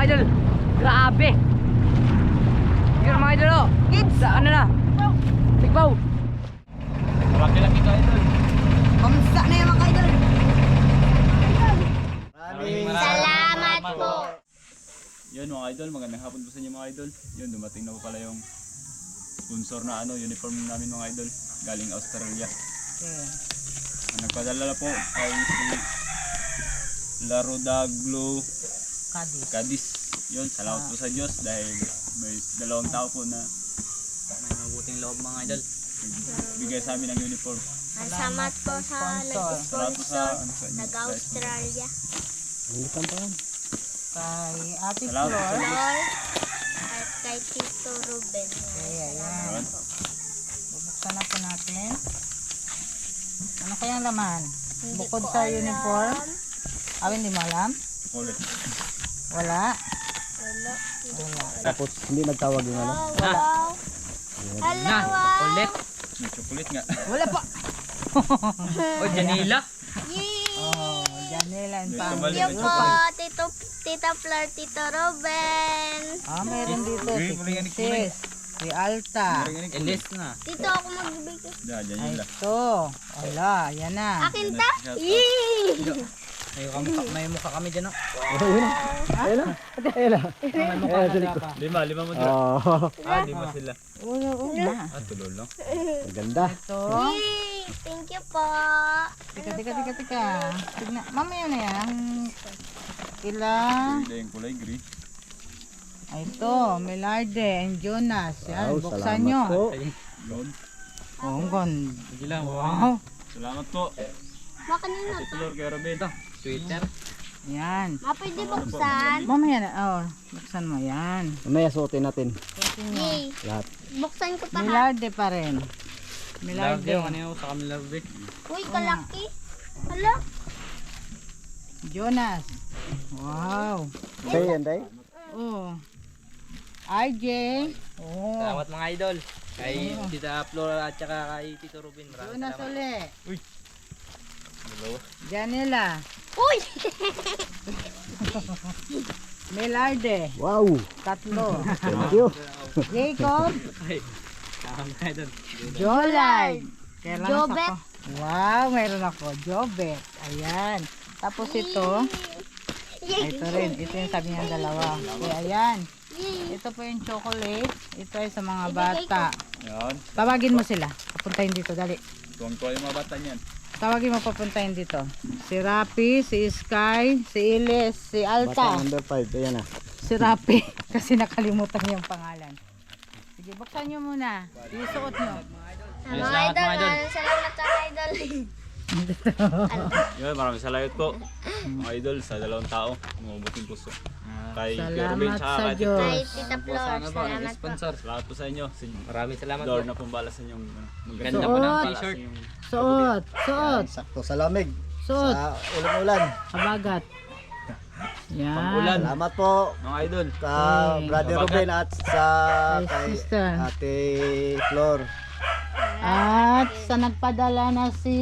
mga idol. Grabe. Yun mga idol oh. Sa ano na? Tigbaw. Laki-laki ka idol. Kamusta na yung mga idol? Salamat po. Yun mga idol, magandang hapon po sa inyo mga idol. Yun, dumating na po pala yung sponsor na uniform namin mga idol. Galing Australia. Ang nagpadala po ay si Larodaglo Cadiz. Yun, salamat po sa Diyos dahil may dalawang tao po na May mabuting loob mga idol. bigay sa amin ng uniform. Salamat po sa Salamat po sa nag-sponsor, nag-Australia. Kay Ate Salamat po sa Flor. Diyos. Lord, at kay Tito Ruben. Ayan. Yun. Bubuksan na po natin. Ano kayang laman? Hindi Bukod ko sa alam. uniform? Hindi mo alam? Ulit. Wala. Wala. Tapos hindi nagtawag yung ano. Wow. Hello, Na, wow. ulit. May chocolate nga. Wala pa. O, Janila. Yay! Oh, Janela and May family. Thank you po, Tita Flor, Tito Ruben. Meron dito si Kulay. Princess, si Alta. Elis na. Tito, ako magbibigay. Diyan Ay, yun lang. ito. Wala, yan na. Akin ta? Yay! May mukha kami dyan oh. Ayun na. Ayun na. May mukha na wala pa. Lima mo dyan. Oh, Lima sila. Una. Tulol lang. maganda. Ito. Yay! Thank you po. Tika. Tignan. Mamaya na yan. Kila. Hindi yung kulay green. Ito, Melarde and Jonas. Yan, Wow, buksan salamat nyo. po. Yun. Oh, ang ganda. Sige lang. Wow. Salamat po. Makanina Si to. Flor kay Robin. Twitter. Yan. Pwede buksan. Mamaya na. Buksan mo yan. Mamaya suotin natin Yay! lahat. Buksan ko pa ha. Melarde pa rin. Larde. Melarde. Ano yung sa kami larde? Uy, kalaki. Hala. Jonas. Wow. Day yan, day. Oh. RJ. Oh. Salamat mga idol. Kay Tita Flor at saka kay Tito Ruben. Maraming Jonas salamat. uli. Dalawa. Janela. Uy! Melarde. Wow. Tatlo. Thank you. Jacob. Salamat mga idol. Jolard. Kailangan Jobet. ako. Wow, meron ako. Jobet. Ayan. Tapos ito. Ito rin. Ito yung sabi niya dalawa. Okay, ayan. Yay! Ito po yung chocolate. Ito ay sa mga bata. Yan. Tawagin mo sila. Papuntahin dito. Dali. Tuwang-tuwa yung mga bata niyan. Tawagin mo papuntahin dito. Si Rapi, si Sky, si Iles, si Bata Alta. number 5. Ayan na. Si Rapi. Kasi nakalimutan niya yung pangalan. Sige, buksan nyo muna. Isuot nyo. Mga idol, maraming salamat sa idol. Yun, maraming salamat po. Mga idol sa dalawang tao. Mabuting puso. Kay Robin Salamat tsaka sa kay Tito Diyos. Kay Tita Flor, salamat po. Sponsor. Salamat po sa inyo. Maraming salamat Lord po. na pumbala sa inyong Ganda po ng t-shirt. Suot. Suot. Sakto sa lamig. Suot. Sa ulan-ulan. Kabagat. Yan. Pang-ulan. Salamat po Mga idol. sa Okay. Brother Kabagat. Ruben at sa Kay kay sister. Ate Flor. At sa nagpadala na si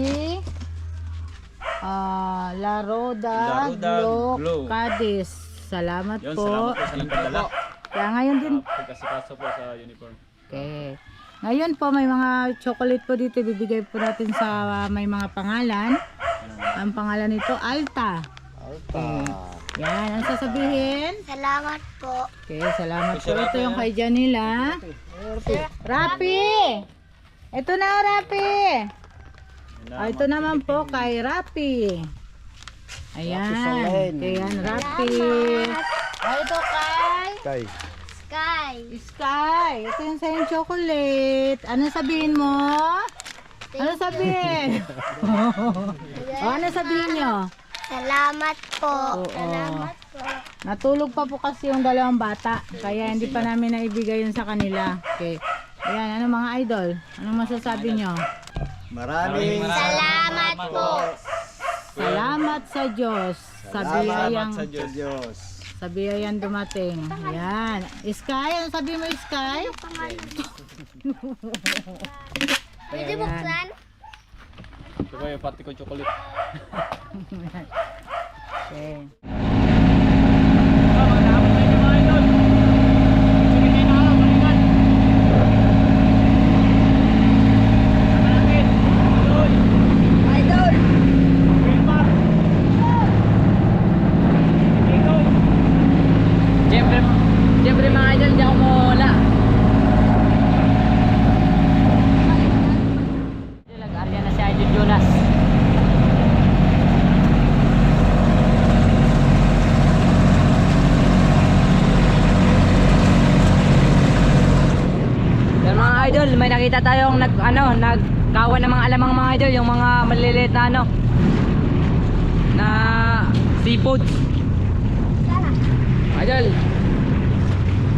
Laroda Glo. Glo Cadiz. Salamat Yun, po. salamat po sa nagpadala. Kaya ngayon din. Pagkasikaso po sa uniform. Okay. Ngayon po may mga chocolate po dito. Bibigay po natin sa may mga pangalan. Ang pangalan nito Alta. Alta. Yan. Ang sasabihin? Salamat po. Okay. Salamat po. Ito yung kay Janila. Rapi! Ito na Rapi! Ito naman po kay Rapi. Ayan. Solen. Ayan, Rapi. Ito kay Kay. Sky. Sky. Ito yung sa'yo chocolate. Ano sabihin mo? Ano sabihin? Ano sabihin nyo? Salamat po. Oo. Salamat po. Natulog pa po kasi yung dalawang bata. Kaya hindi pa namin naibigay yun sa kanila. Okay. Ayan, ano mga idol? Anong masasabi nyo? Maraming Salamat po. Salamat sa Diyos. Sa biyayang, Salamat sa Diyos. Diyos. sa biyayang dumating. Ayan. Sky, ano sabi mo Sky? Pwede buksan? Ito kayo, pati ko chocolate. Okay. libre mga idol, di ako mawala. Nag-arya na si Idol Jonas. Yan mga idol, may nakita tayong nagkawan ng mga alamang mga idol, yung mga maliliit na na seafood. Idol.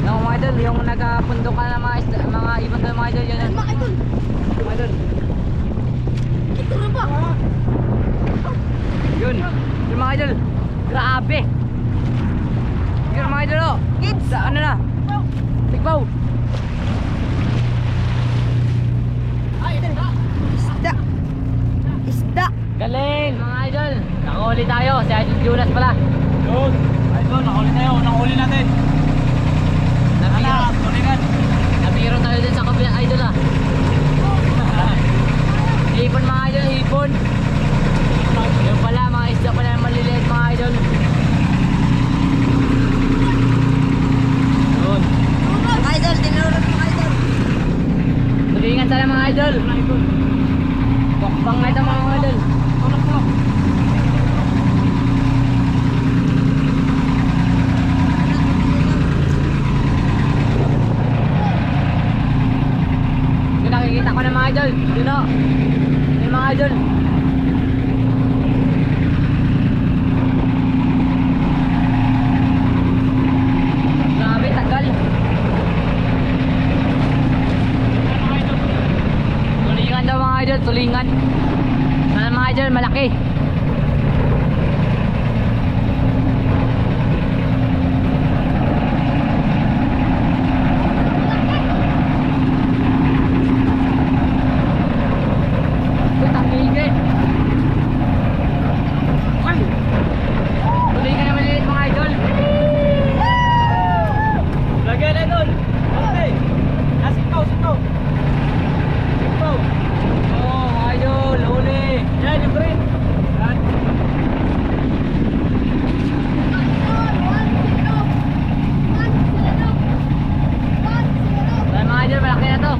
Yung mga idol, yung nagpundukan ng mga isda, mga ibang mga idol, yan. Mga idol. Mga idol. Ito na ba? Yun. Yun mga idol. Grabe. Yun mga idol, oh. Sa ano na? Tigbaw. Isda. Isda. Galing mga idol. Nakahuli tayo. Si Idol Jonas pala. Yun. Idol, nakahuli tayo. Nakahuli natin. Nabiro tayo din sa kabila idol ah. Hipon mga idol, hipon. Yung pala, mga isda pala na maliliit mga idol. Yun. Idol, tinulog mo idol. Tulingan sana mga idol. Bukbang na ito mga idol. Yung nakikita ko na mga idol. Yun o. Yung mga idol. Grabe, tagal. Tulingan daw mga idol, tulingan. Sana mga idol, malaki. Tangigin. Tulingan na maliit mga idol. Lagyan na doon. Okay. Sitaw. Oh, mga idol, huli. Yan, yung green. Yan. Sana mga idol, malaki na to.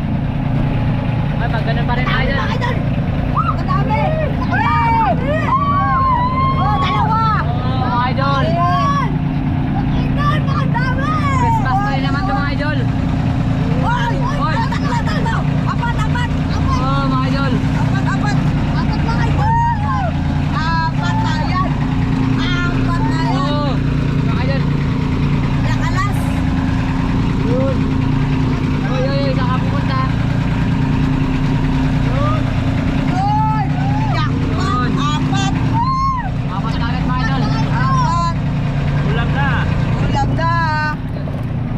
Ay, pag ganun pa rin mga idol. Madami. Oh, dalawa. Oh, mga idol. Christmas na rin naman to mga idol. Oy! Oy! Apat! Oh, mga idol. Apat lang idol! Apat na yan! Apat na yan! Oh, mga idol. Nakalas! Yun. Oy, saan ka pupunta? Yun! Jackpot! Apat! Apat na agad mga idol. Apat! Ulam na. Ulam na!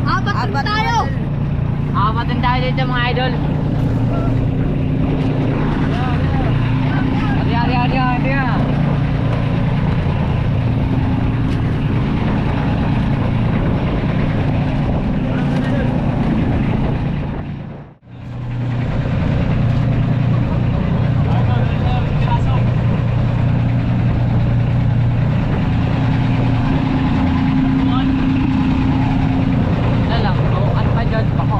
Apat tayo. Apat din tayo dito mga idol. Ari. Lalang, ano pa dyan? Bako.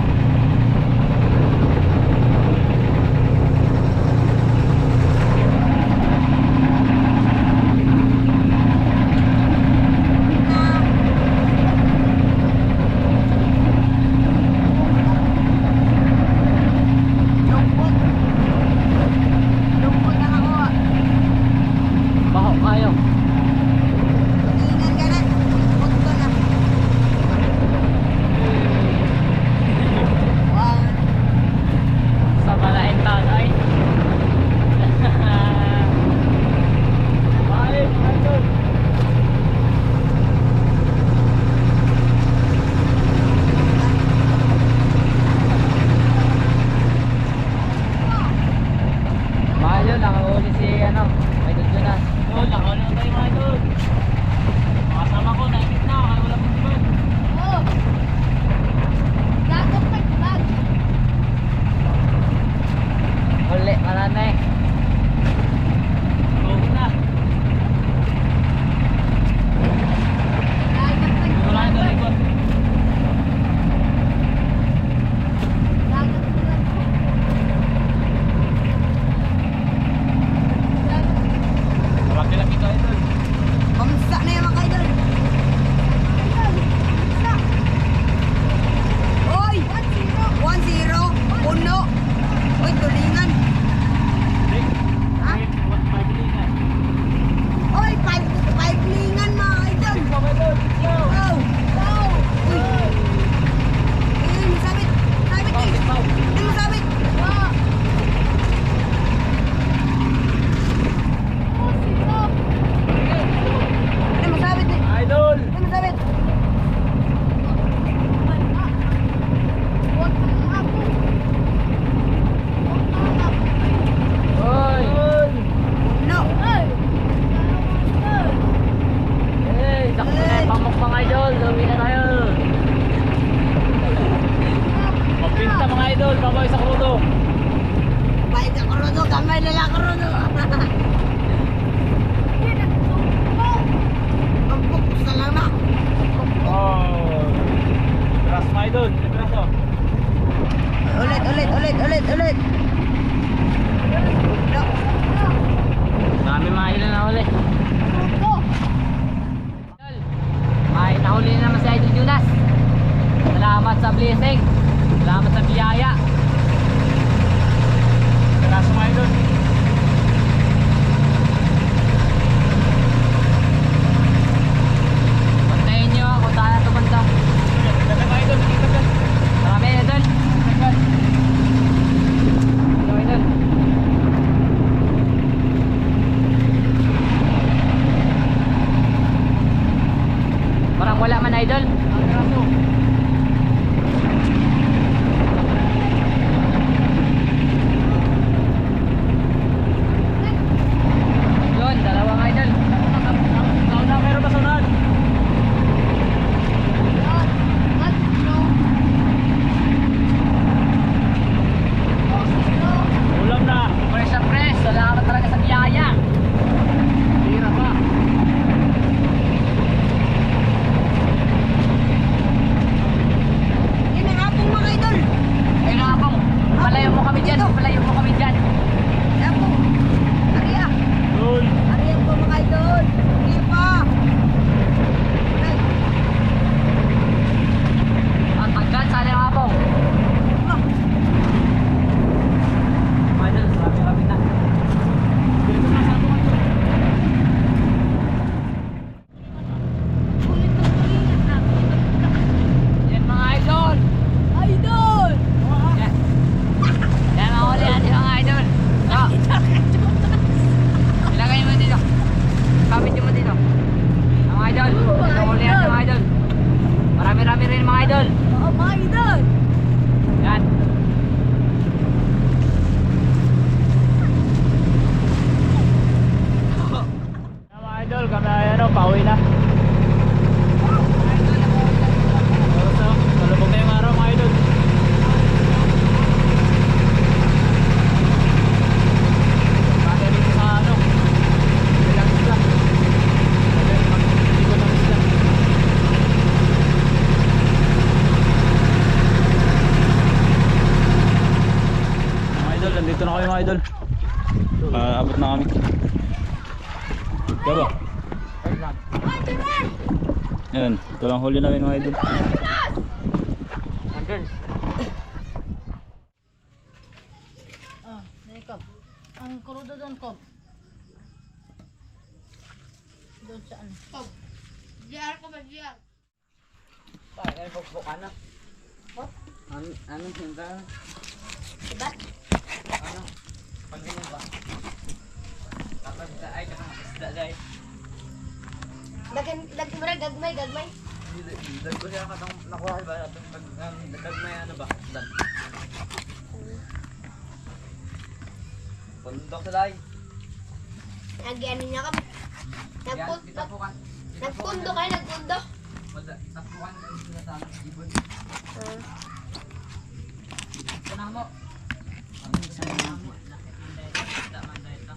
Salamat sa blessing. Salamat sa biyaya. Kaso mga idol. Puntayin nyo kung saan na pupunta. Dagan mga idol. Dagan. Marami idol. Dagan. Hello idol. Parang wala man idol. Ang raso. Yun, dalawang idol. Sauna, meron ba saunahan? Ulam na. Fresh na fresh. Salamat talaga sa biyaya. Tira pa. Yan ang hapong mga idol. Ayun nga pong. Palayo mo kami dyan. Palayo mo kami dyan. Hapong. Ariya. Yun. Ariya po mga idol. Hindi pa. Ang agad sa nga pong. Mga idol, marami na. Yan mga idol. Idol! Yan. Yan mga uli natin mga idol. Oh. Ilagay mo dito. Kapit mo dito. Mga idol. Ito uli natin mga idol. Marami-rami rin mga idol. Oo, mga idol! Yan. Mga idol, kami ay pauwi na. So, salubog na yung araw mga idol. Kaya dito sa bilang isla. Ikot ng isla. Mga idol, nandito na kami mga idol. Abot na kami. Diba? Yan, ito lang huli namin mga idol. Andun. Ah, Jacob. Ang kurudo doon, Cob. Doon sa ano? Cob. GR ko ba, GR? Ay, bukbukan na. Ano hinta? Diba? Ano? Pagganyan ba? Kapag ay kapag isda dahil. Gagmay. Dag ko siya katang nakuha ba natin pag may ano ba? Dan. Pundok sa lahi. Nagyanin niya kami. Itapukan. Nagpundo kayo, nagpundo. Tapukan kayo sila sa amin. Ibon. Ito mo. Ang isa na mo. Nakikita ito. Isda man dahil ito.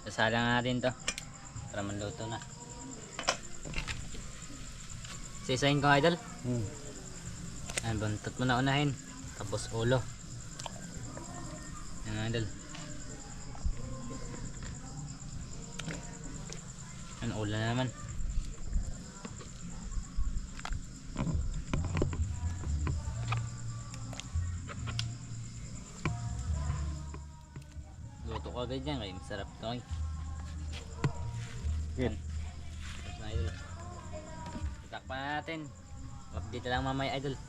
Sasalang natin to para manluto na. Sisayin ko idol. Ayan, buntot mo na unahin. Tapos ulo. Ayan idol. Ayan, ulo na naman. Luto ko agad yan, kaya masarap to eh. Good. Tapos na idol. Itakpan na natin. Update lang mamaya idol.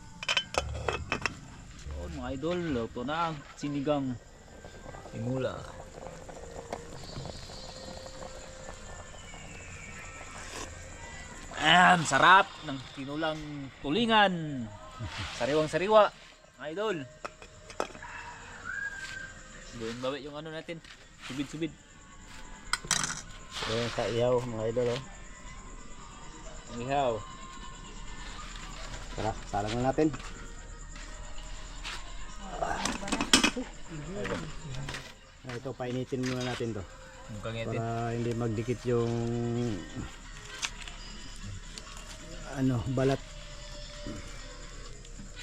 Oh, mga idol, luto na ang sinigang timula. Sarap ng tinulang tulingan. Sariwang sariwa, mga idol. Doon bawi yung ano natin, subid-subid. Ayan sa iyaw mga idol oh. Ihaw. Tara, salang na natin. Ito, painitin muna natin to. Mukhang itin. Para hindi magdikit yung balat.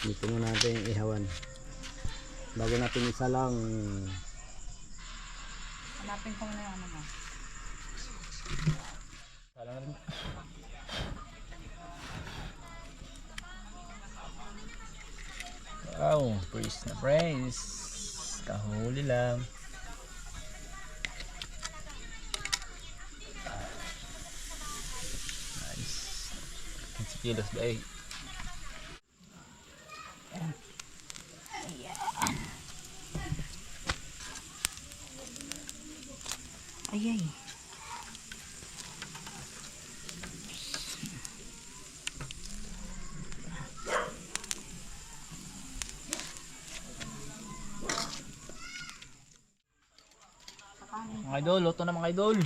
Dito muna natin ihawan. Bago natin isalang. Hanapin ko muna yung ano mo. Salang rin. Wow, praise na praise. Kahuli lang. Nice. 15 kilos ba eh. Ayay. Mga idol, luto na mga idol.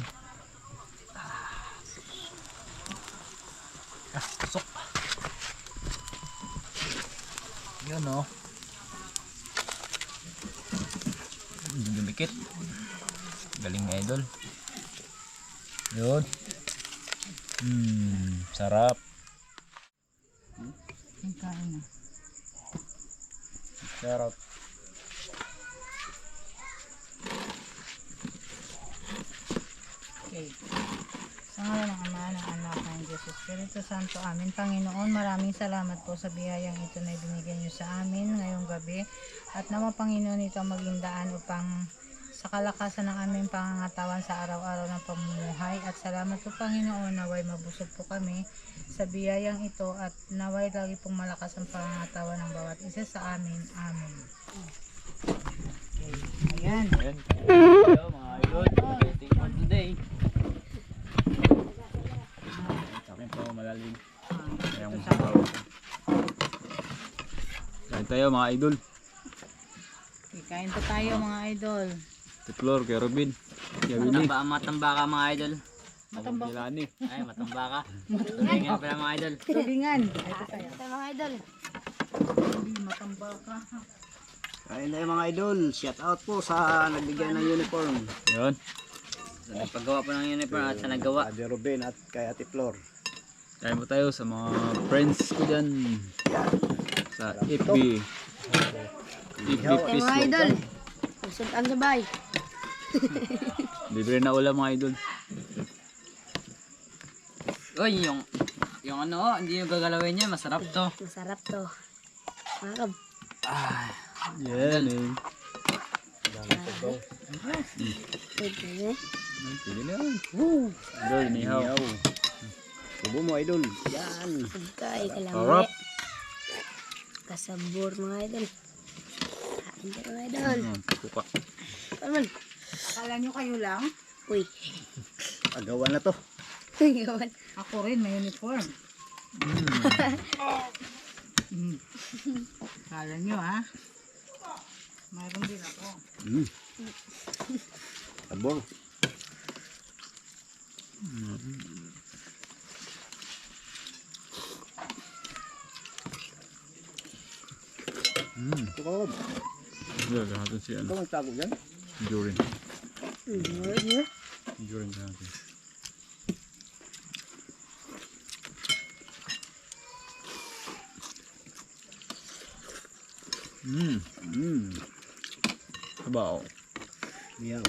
Tusok. Yan o. Dumikit. Galing nga idol. Yun. Sarap. Ang kain na. Sarap. Okay. Sa ngalan ng Ama, ng Anak, ng Diyos Espiritu Santo, amin. Panginoon, maraming salamat po sa biyayang ito na ibinigay niyo sa amin ngayong gabi. At nawa, Panginoon, ito ang maging daan upang sa kalakasan ng aming pangangatawan sa araw-araw ng pamumuhay. At salamat po, Panginoon, naway mabusog po kami sa biyayang ito at naway lagi pong malakas ang pangangatawan ng bawat isa sa amin. Amen. Okay. Ayan. Ayan. Hello mga idol. Waiting for today. Sa akin po malalim. Kaya kung sabaw. Kain tayo mga idol. Okay, kain po tayo mga idol. Tiplor, kay Robin. Kay Willie. Matamba ka mga idol. Matambak. Kilani. Ay, matamba ka. Tulingan pala mga idol. Tulingan. Ito sa'yo. Ito mga idol. Hindi, matambak ka. Kain tayo mga idol. Shout out po sa nagbigay ng uniform. Yun. Sa nagpagawa po ng uniform at sa nagawa. Ate Ruben at kay Ate Flor. Kain po tayo sa mga friends ko dyan. Sa FB. FB Facebook. Idol. Usod ang gabay. Libre na ulam mga idol. Uy, yung ano, hindi yung gagalawin niya, masarap to. Masarap to. Makakab. Yan eh. Pwede na. Pili na yan. Idol, nihaw. Subo mo idol. Yan. Pagkay Sarap. kalamay. Kasabor mga idol. Kain tayo mga idol. Kuka. Paman. Akala nyo kayo lang? Uy. Agawan na to. Gawan. Ako rin, may uniform. Akala nyo ha? Mayroon din ako. Sabor. Tukob. Yan, lahat si ano. Ito magtago dyan. Jurin. Ano? Jurin ka natin. Sabaw. Miyaw.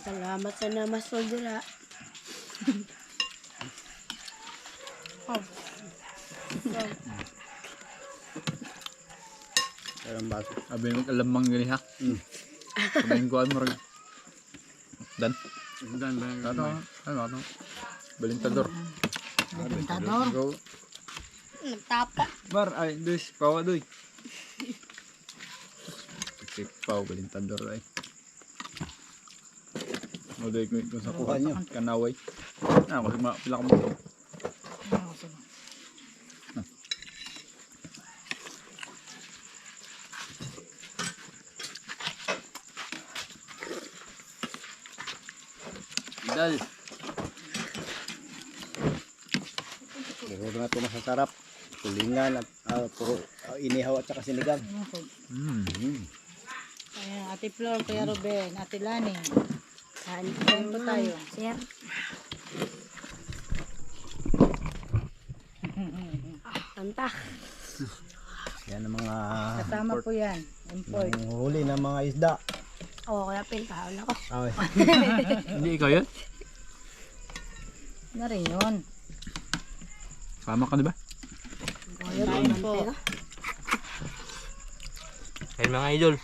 Salamat sa namasol dira. Parang baso. Abi mo alamang gani ha. Kabayin ko mo rin. Dan. Dan ba? Ano? Balintador. Bentador. Go. Nagtapa. Bar ay dus pawa doy. Pau balintador ay. Mo doy ko sa kuha Kuha nyo. kanaway. Ako pila ka mo. idol. Siguro na ito masasarap. Tulingan at puro inihaw at saka sinigang. Ayan, Ate Flor, Kuya Ruben, Ate Lani. Kain po tayo. Sir. Kanta. Yan ang mga Kasama po yan. Import. huli ng mga isda. Oo, kaya pinakaon ako. Ay, Hindi ikaw yun? Na rin yun. Sama ka diba? Kain po. Ayun mga idol.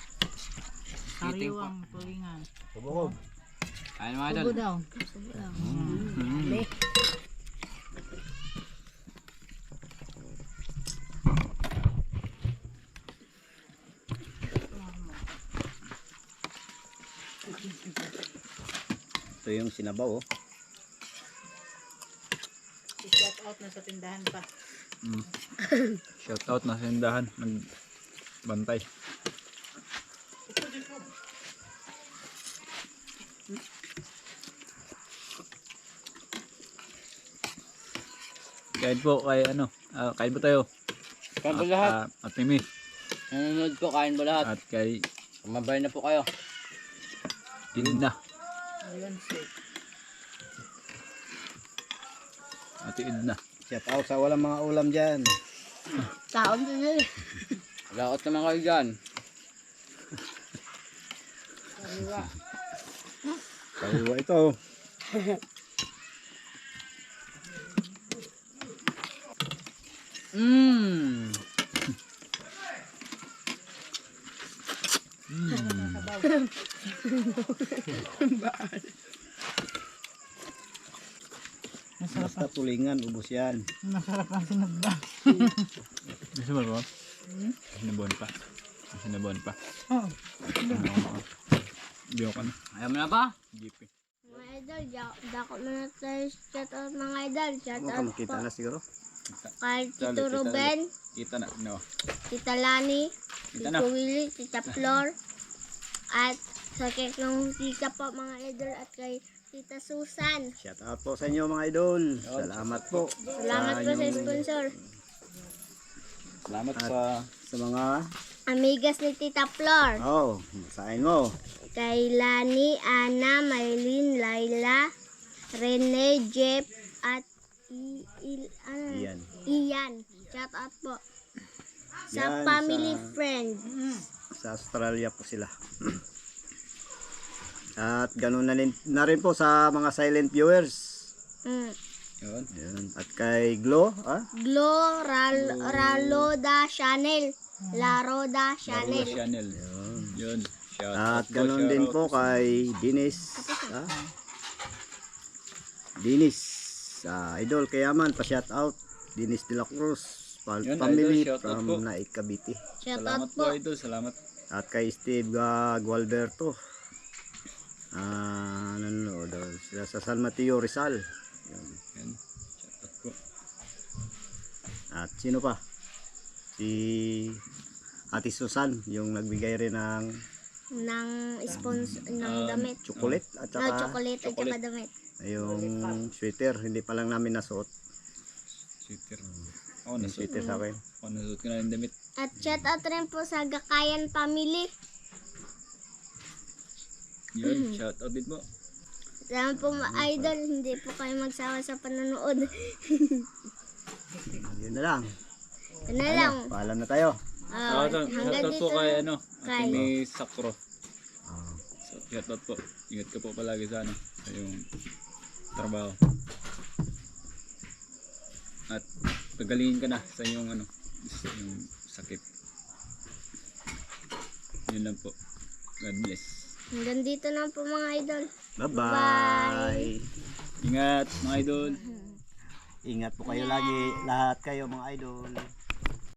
Sariwang tulingan. bubog. Ayun mga idol. Subo daw. Ito yung sinabaw oh. I-shout out na sa tindahan pa. Shout out na sa tindahan. Nagbantay. Kain po kay ano. Kain po tayo. Kain po lahat. At Mimi. Nanonood po, kain po lahat. At kay Mabay na po kayo. Idna. Ayun, sweet. Ate Idna. Shout out sa walang mga ulam dyan. Taon din eh. Laot naman kayo dyan. Kaliwa ito. Mmm. Basta tulingan, ubos yan. Masarap ang sinagda. Gusto mo ba? Sinabuhan pa. Sinabuhan pa. Oh. Hindi ako na. Ayaw mo na ba? GP. Mga idol, dako na tayo shout out mga idol. Shout Huwag ka out makita po na siguro. kay Tito Kita, Ruben, Kita na. No. Tita Lani, Kita Tito na. Willie, Tita Flor, at sa kay ng tita po mga idol at kay Tita Susan. Shout out po sa inyo mga idol. Salamat po. Salamat po sa sponsor. Salamat Sa mga Amigas ni Tita Flor. sain mo. Kay Lani, Ana, Maylin, Laila, Rene, Jeff, at Iyan. Ian. Shout out po. Yan Sa family sa- friend. Sa Australia po sila. At ganun na rin po sa mga silent viewers. Mm. Yun. Yan. At kay Glo, Glo, Raloda Channel. La Roda Channel. Channel. Yun. Shout At out po, ganun shout din out po kay Dinis. Dinis. Idol Kayaman, pa-shout out. Dinis de la Cruz. Yun, Family idol, shout out from po. Naik Cavite. Shout Salamat out po po. idol. Salamat. At kay Steve Gualberto. Nanonood sila sa San Mateo Rizal. Yun. Yan. Shout out po. At sino pa? Si Ate Susan, yung nagbigay rin ng Ng sponsor, ng damit. chocolate at No, saka chocolate at saka damit. yung sweater. Hindi pa lang namin nasuot. Sweater. Yung Oh, nasuot. sweater sa akin. Oh, nasuot ko na yung damit. At shout out rin po sa Gakayan family. Yun. Shout out din po. Salamat po mga idol. Hindi po kayo magsawa sa panonood. Yun na lang. Ito na lang. Paalam na tayo. Shout out Hanggang po dito. kay ano. Kay- Ate May Sakro. Shout out po. Ingat ka po palagi sa ano. Sa yung trabaho. At pagalingin ka na sa yung ano. Yung sakit. Yun lang po. God bless. Hanggang dito na po mga idol. Bye-bye. Ingat mga idol. Ingat po kayo lagi. Lahat kayo mga idol.